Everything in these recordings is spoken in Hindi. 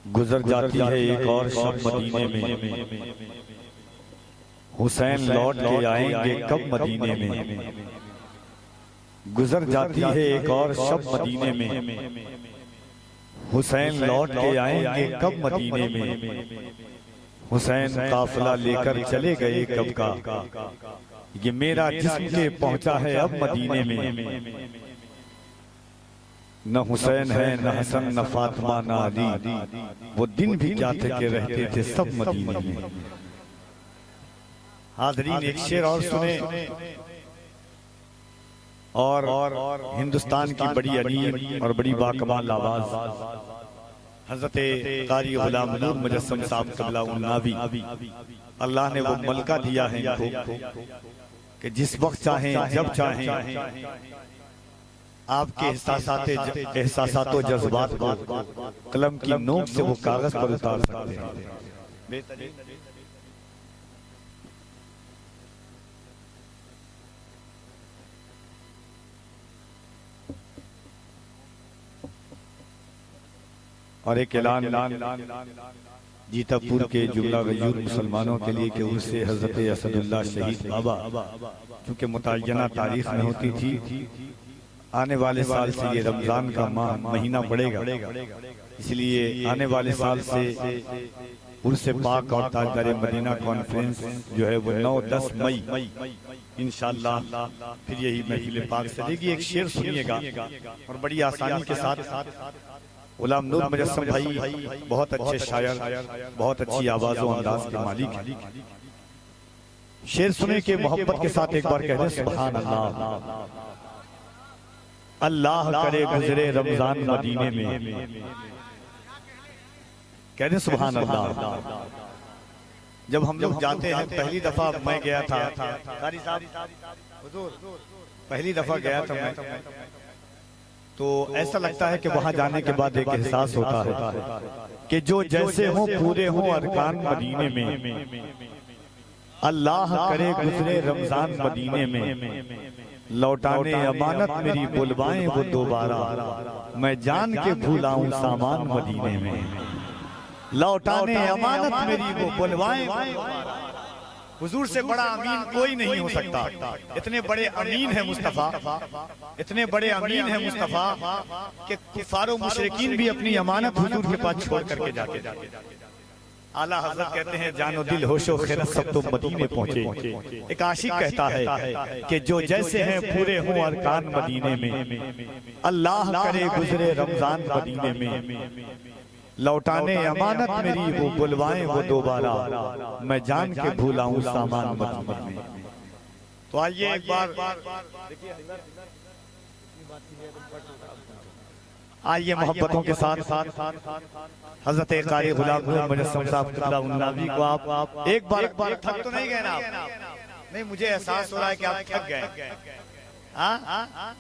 गुजर जाती है एक और शब मदीने में, हुसैन लौट के आएंगे कब मदीने में। गुजर जाती है एक और शब मदीने में, हुसैन लौट के आएंगे कब मदीने में। हुसैन काफिला लेकर चले गए कब का, ये मेरा जिस्म के पहुंचा है अब मदीने में। न हुसैन है न हसन न फातिमा न अली, वो दिन भी जाते के रहते थे सब मदीने में। हाज़रीन एक शेर और सुने, और हिंदुस्तान की बड़ी अलीम और बड़ी बाकमाल आवाज हजरत कारी गुलाम नूर मुजस्सम साहब क़िबला उन्नावी, अल्लाह ने वो मलका दिया है इनको कि जिस वक्त चाहें जब चाहें आपके एहसासात और जज्बात को कलम की नोक से वो कागज पर उतार सकते हैं। और एक ऐलान जीतापुर के जुमला गयूर मुसलमानों के लिए कि उनसे हजरत असदुल्लाह शहीद बाबा क्योंकि मुतय्यना तारीख में होती थी, आने वाले साल से ये रमजान का महीना पड़ेगा, इसलिए आने वाले साल से उर्से पाक और ताजदारे मदीना कॉन्फ्रेंस जो है वो 9-10 मई इंशाअल्लाह फिर यही महफिल पाक चलेगी। एक शेर सुनिएगा और बड़ी आसानी के साथ। गुलाम नूर मुजस्सम भाई बहुत अच्छे शायर, बहुत अच्छी आवाज और अंदाज के मालिक हैं। शेर सुने के मोहब्बत के साथ एक बार कह दें सुभान अल्लाह। अल्लाह करे गुजरे रमजान मदीने में, कह दें सुभान अल्लाह। जब हम लोग जाते हैं, पहली दफा मैं गया था, पहली दफा गया था मैं, तो ऐसा लगता है कि वहां जाने के बाद एक एहसास होता है कि जो जैसे हो पूरे हो अरकान मदीने में। अल्लाह करे गुजरे रमजान मदीने में, लौटाने अमानत मेरी बुलवाएं वो दोबारा, मैं जान के भूलाऊं सामान मदीने में। लौटाने अमानत मेरी वो बुलवाएं, हुजूर से बड़ा अमीन कोई नहीं हो सकता। इतने बड़े अमीन है मुस्तफा, इतने बड़े अमीन है मुस्तफा कि कुफारो मुशरिकीन भी अपनी अमानत हुजूर के पास छोड़ करके जाते। आला हज़रत कहते हैं जानो दिल होशो खैरत सब तो मदीने पहुंचे। एक आशिक कहता है कि जो जैसे हैं पूरे हों अरकान मदीने में, अल्लाह करे गुजरे रमजान मदीने में। लौटाने अमानत मेरी वो बुलवाएं वो दोबारा, मैं जान के भूलाऊं सामान मदीने में। तो आइए एक बार आइए मोहब्बतों के साथ हजरत कारी गुलाम नूर मुजस्सम साहब क़िबला उन्नावी को आप एक बार थक तो नहीं गए ना आप? नहीं, मुझे एहसास हो रहा है कि आप थक गए।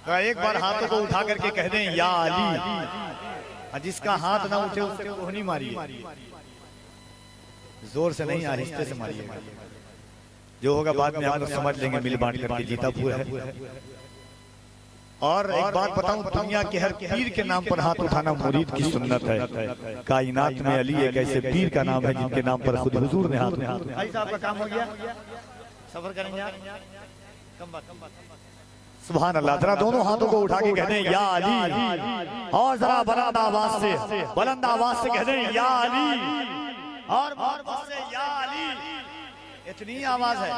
तो एक बार हाथों को उठा करके कह दें या अली। जिसका हाथ ना उठे उसके कोहनी मारिए, जोर से नहीं, आहिस्ते से मारिए। जो होगा बाद में हम लोग समझ लेंगे, मिल बांट करके जीतापुर है। और एक बात बताऊं, दुनिया के हर पीर के नाम पर हाथ उठाना मुरीद की सुन्नत है। कायनात में अली एक ऐसे पीर का नाम है जिनके नाम पर खुद हुजूर ने हाथ उठाया। भाई साहब का काम हो गया, सफर करेंगे सुभान अल्लाह। जरा दोनों हाथों को उठा के कह दें या अली, और जरा बुलंद आवाज से कह दें या अली, और या अली। इतनी आवाज है।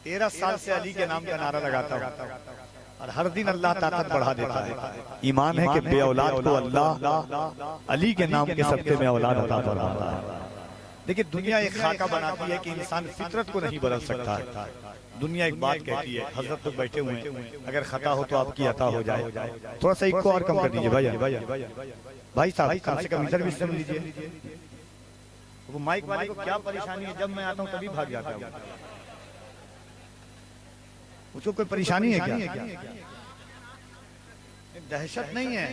13 साल से अली के नाम का नारा लगाता हूं और हर दिन अल्लाह ताकत बढ़ा देता है। ईमान है कि बे औलाद को अल्लाह अली के नाम के सबके में औलाद अता फरमाता है। देखिए दुनिया एक खाका बनाती है कि इंसान फितरत को नहीं बदल सकता है। दुनिया एक बात कहती है, हजरत लोग बैठे हुए हैं, अगर खता हो तो आपकी अता हो जाए। थोड़ा सा इनको और कम कर दीजिए भाई साहब, कम से कम इधर भी सुन लीजिए। वो माइक वाले को क्या परेशानी है, जब मैं आता हूँ तभी भाग जाता है। उसको कोई परेशानी है क्या? दहशत नहीं है,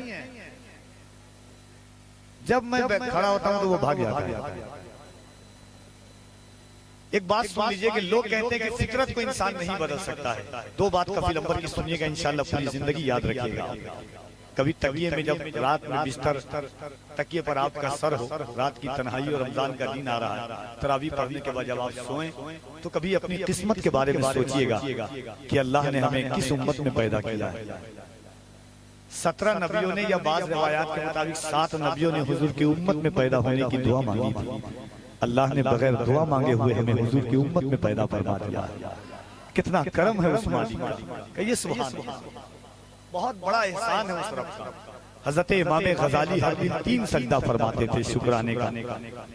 जब मैं खड़ा होता हूं तो वो भाग जाता है। एक बात सुन लीजिए कि लोग कहते हैं कि फितरत को इंसान नहीं बदल सकता है। दो बात कफील अंबर की सुनिएगा, इंशाअल्लाह पूरी जिंदगी याद रखिएगा। कभी तकिए में जब रात में बिस्तर तकिए पर आपका सर हो, रात की तन्हाई और रमजान का दिन आ रहा है, तरावी पढ़ने के बाद जब आप सोएं तो कभी अपनी किस्मत के बारे में सोचिएगा कि अल्लाह ने हमें किस उम्मत में पैदा किया है। 17 नबियों ने या बाज़ रिवायात के मुताबिक 7 नबियों ने हुजूर की उम्मत में पैदा होने की दुआ मांगी थी। अल्लाह ने बगैर दुआ मांगे हुए हमें हुजूर की उम्मत में पैदा फरमा दिया। कितना करम है उस मालिक का, कहिए सुभान अल्लाह। बहुत बड़ा एहसान है उस रब का। हजरत इमाम गजाली हर दिन 3 सजदा फरमाते थे शुक्राने का।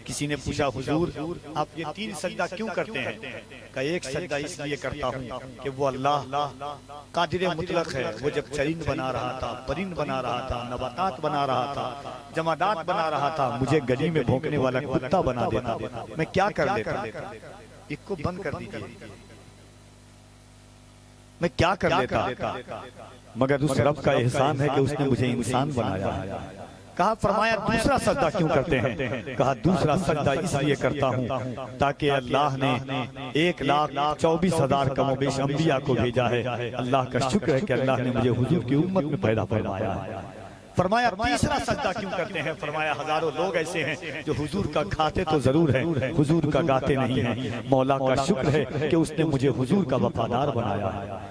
किसी ने पूछा हुजूर आप ये 3 सजदा क्यों करते हैं? का एक सजदा इसलिए करता हूँ कि वो अल्लाह कादिर मुतलक है, वो जब चरिंद बना रहा था, परिंद बना रहा था, नबातात बना रहा था, जमादात बना रहा था, मुझे गली में भौंकने वाला कुत्ता बना देता, मैं क्या कर लेता? इसको बंद कर दीजिए, मैं क्या कर लेता? मगर उस रब का एहसान है कि उसने मुझे इंसान बनाया। कहा फरमाया दूसरा सजदा क्यों करते हैं? कहा दूसरा सजदा इसलिए करता हूँ ताकि अल्लाह ने 1,24,000 कमोबेश अंबिया को भेजा है। अल्लाह का शुक्र है कि अल्लाह ने मुझे हुजूर की उम्मत में पैदा फरमाया है। फरमाया तीसरा सजदा क्यों करते हैं? फरमाया हजारों लोग ऐसे हैं जो हुजूर का खाते तो जरूर है, हुजूर का गाते नहीं है। मौला का शुक्र है कि उसने मुझे हुजूर का वफादार बनाया है।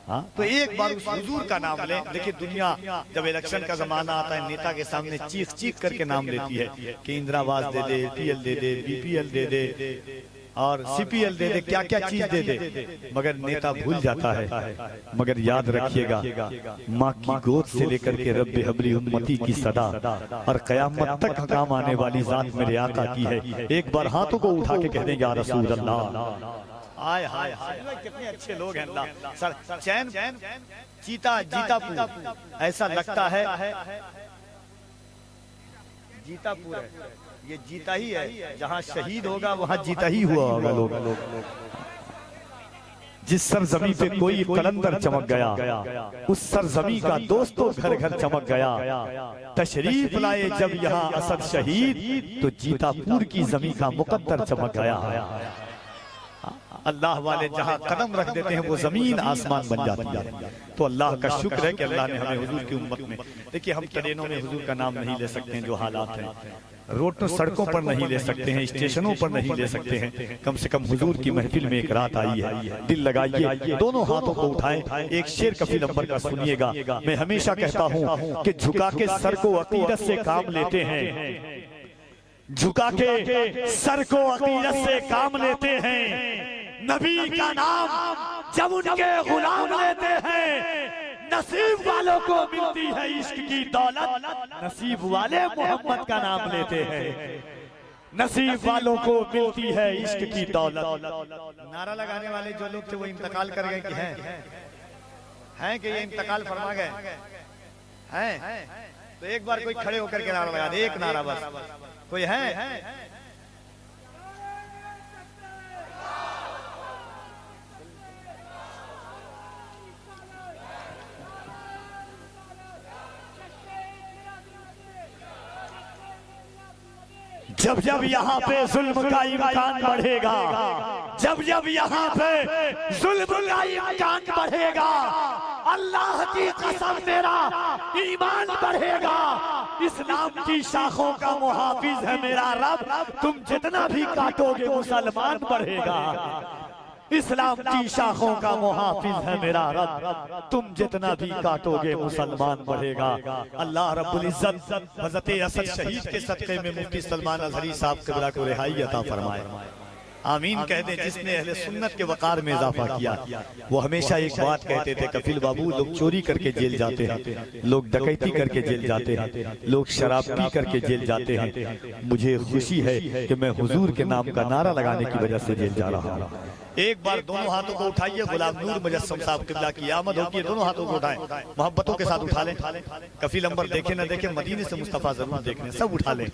हाँ? तो एक बार उस हुजूर का नाम लें। देखिए दुनिया जब इलेक्शन का जमाना आता है नेता के सामने चीख चीख करके नाम लेती है कि इंदिरा आवास दे दे, पीएल दे दे, बीपीएल दे दे और सीपीएल दे दे, क्या क्या चीज दे दे, मगर नेता भूल जाता है। मगर याद रखिएगा माँ की गोद से लेकर के रब्बे हबली उम्मती की सदा और कयामत तक काम आने वाली जात मेरे आका की है। एक बार हाथों को उठा के कह देंगे या रसूल अल्लाह। आय हाय हाय कितने अच्छे लोग हैं अल्लाह। सर चैन चीता जीतापुर ऐसा लगता है जीतापुर है, ये जीता ही है, जहाँ शहीद होगा वहाँ जीता ही हुआ होगा। लोग जिस सरजमी पे कोई कलंदर चमक गया उस सरजमी का दोस्तों घर घर चमक गया। तशरीफ लाए जब यहाँ असद शहीद तो जीतापुर की जमी का मुकद्दर चमक गया। अल्लाह वाले जहाँ कदम रख देते हैं वो जमीन आसमान बन जाती है। तो अल्लाह का शुक्र है कि अल्लाह ने हमें हुजूर की उम्मत में। देखिए हम ट्रेनों में हुजूर का नाम नहीं ले सकते हैं, जो हालात हैं, रोडों सड़कों पर नहीं ले सकते हैं, स्टेशनों पर नहीं ले सकते हैं। कम से कम हुजूर की महफिल में एक रात आई है, दिल लगाइए, दोनों हाथों को उठाएं, एक शेर कफी नंबर का सुनिएगा। मैं हमेशा कहता हूँ कि झुका के सर को अकीदत से काम लेते हैं, झुका के सर को अकीदत से काम लेते हैं। नबी का नाम जब उनके गुलाम लेते हैं नसीब वालों को मिलती है इश्क की दौलत। नसीब वाले मोहम्मद का नाम लेते हैं, नसीब वालों को मिलती है इश्क की दौलत। नारा लगाने वाले जो लोग थे वो इंतकाल कर गए कि हैं कि ये इंतकाल फरमा गए हैं? तो एक बार कोई खड़े होकर के नारा लगा दे, एक नारा बस। कोई है? जब जब यहाँ पे जुल्म का इम्कान बढ़ेगा, जब जब यहाँ पे जुल्म का इम्कान बढ़ेगा, अल्लाह की कसम मेरा ईमान बढ़ेगा। इस्लाम की शाखों का मुहाफिज है मेरा रब, तुम जितना भी काटोगे मुसलमान बढ़ेगा। इस्लाम की शाखों का मुहाफिज है मेरा रब, तुम जितना भी काटोगे मुसलमान बढ़ेगा। अल्लाह रब्बुल इज्जत हज़रत असद शहीद के सदक़े में मुफ्ती सलमान अज़हरी साहब क़िबला को रिहाई अता फरमाए। आमीन कह दे। जिसने अहले सुन्नत के वक़ार में इजाफा किया। वो हमेशा एक बात कहते थे, कफिल बाबू लोग चोरी करके जेल जाते हैं, लोग डकैती करके जेल जाते हैं, लोग शराब पी करके जेल जाते हैं, मुझे खुशी है कि मैं हुजूर के नाम का नारा लगाने की वजह से जेल जा रहा हूँ। एक बार दोनों हाथों को उठाइए, गुलाम नूर मुजस्सम साहब क़िबला की आमद होगी, दोनों हाथों को उठाएं, मोहब्बतों के साथ उठा लें। कफील अंबर देखे न देखे, मदीने से मुस्तफा जरूर देखने, सब उठा लें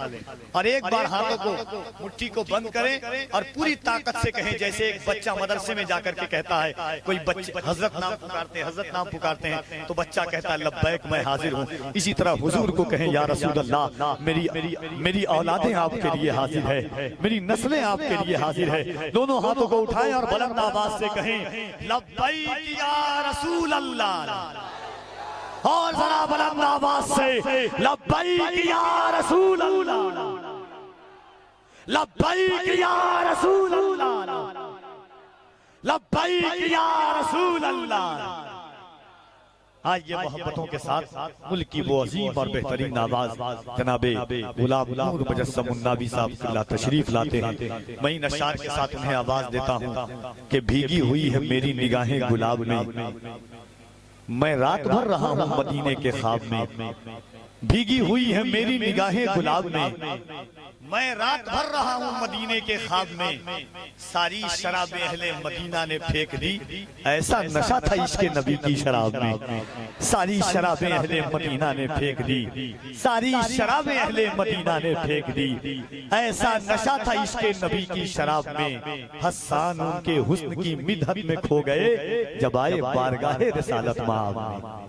और एक बार हाथों को मुट्ठी को बंद करें और पूरी ताकत से कहें, जैसे एक बच्चा मदरसे में जाकर के कहता है, कोई बच्चे हजरत नाम पुकारते हैं, हजरत नाम पुकारते हैं तो बच्चा कहता है लब्बैक मैं हाजिर हूँ। इसी तरह हुजूर को कहें, या रसूल अल्लाह मेरी औलादें आपके लिए हाजिर है, मेरी नस्लें आपके लिए हाजिर है। दोनों हाथों को उठाएं और बुलंद आवाज से कहें, लब्बैक या रसूल अल्लाह, और जरा बुलंद आवाज से लब्बैक या रसूल अल्लाह, लब्बैक या रसूल अल्लाह, लब्बैक या रसूल अल्लाह। आइए मोहब्बतों के साथ मुल्क की वो अजीम और बेहतरीन आवाज जनाबे गुलाम नूर मुजस्सम उन्नावी साहब किला तशरीफ लाते हैं। मैं इन अशार के साथ उन्हें आवाज देता हूँ कि भीगी हुई है मेरी निगाहें गुलाब में, मैं रात भर रहा हूँ मदीने के ख्वाब में। भीगी हुई है मेरी निगाहें गुलाब में, मैं रात भर रहा हूँ मदीने के ख्वाब में। सारी शराब अहले मदीना ने फेंक दी, ऐसा नशा था इश्क नबी की शराब में। सारी शराब अहले मदीना ने फेंक दी, सारी शराब अहले मदीना ने फेंक दी, ऐसा नशा था इश्क नबी की शराब में। हसन उनके हुस्न की मिदहत में खो गए जब आए बारगाहे रिसालत माँ।